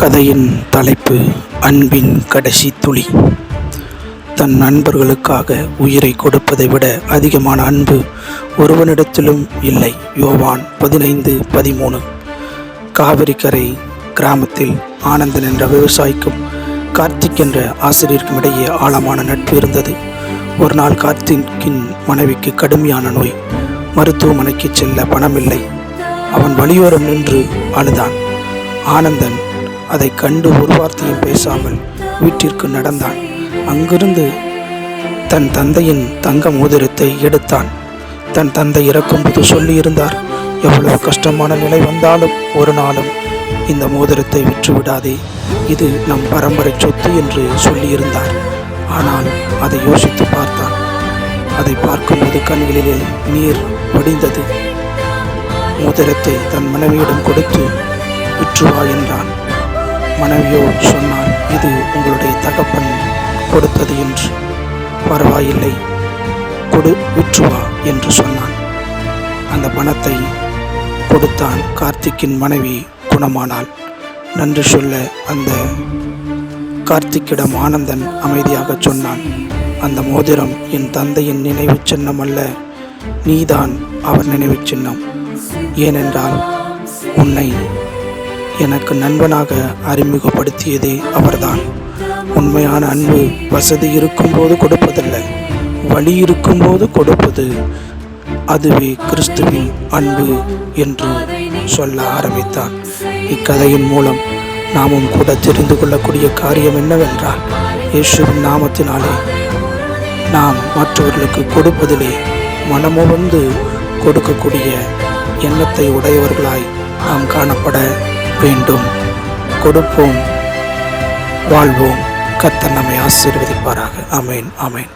கதையின் தலைப்பு அன்பின் கடைசி துளி. தன் நண்பர்களுக்காக உயிரை கொடுப்பதை விட அதிகமான அன்பு ஒருவனிடத்திலும் இல்லை. யோவான் 15:13. காவிரிக்கரை கிராமத்தில் ஆனந்தன் என்ற விவசாயிக்கும் கார்த்திக் என்ற ஆசிரியருக்கும் இடையே ஆழமான நட்பு இருந்தது. ஒரு நாள் கார்த்திக்கின் மனைவிக்கு கடுமையான நோய். மருத்துவமனைக்கு செல்ல பணமில்லை. அவன் வழியோரம் நின்று அழுதான். ஆனந்தன் அதை கண்டு ஒரு வார்த்தையும் பேசாமல் வீட்டிற்கு நடந்தான். அங்கிருந்து தன் தந்தையின் தங்க மோதிரத்தை எடுத்தான். தன் தந்தை இறக்கும்போது சொல்லியிருந்தார், எவ்வளவு கஷ்டமான நிலை வந்தாலும் ஒரு நாளும் இந்த மோதிரத்தை விற்றுவிடாதே, இது நம் பரம்பரை சொத்து என்று சொல்லியிருந்தார். ஆனால் அதை யோசித்து பார்த்தான். அதை பார்க்கும்போது கண்களிலே நீர் வடிந்தது. மோதிரத்தை தன் மனைவியிடம் கொடுத்து விற்றுவா என்றான். மனைவியோ சொன்னாள், இது உங்களுடைய தகப்பன் கொடுத்தது என்று. பரவாயில்லை, விற்றுவா என்று சொன்னான். அந்த பணத்தை கொடுத்தான். கார்த்திக்கின் மனைவி குணமானாள். நன்றி சொல்ல அந்த கார்த்திக்கிடம் ஆனந்தன் அமைதியாக சொன்னான், அந்த மோதிரம் என் தந்தையின் நினைவு சின்னம் அல்ல, நீதான் அவர் நினைவு சின்னம். ஏனென்றால் உன்னை எனக்கு நண்பனாக அறிமுகப்படுத்தியதே அவர்தான். உண்மையான அன்பு வசதி இருக்கும்போது கொடுப்பதல்ல, வழி இருக்கும்போது கொடுப்பது, அதுவே கிறிஸ்துவின் அன்பு என்று சொல்ல ஆரம்பித்தான். இக்கதையின் மூலம் நாமும் கூட தெரிந்து கொள்ளக்கூடிய காரியம் என்னவென்றால், இயேசுவின் நாமத்தினாலே நாம் மற்றவர்களுக்கு கொடுப்பதிலே மனமுவந்து கொடுக்கக்கூடிய எண்ணத்தை உடையவர்களாய் நாம் காணப்பட வேண்டும். கொடுப்போம், வாழ்வோம். கர்த்தர் நம்மை ஆசீர்வதிப்பாராக. ஆமென், ஆமென்.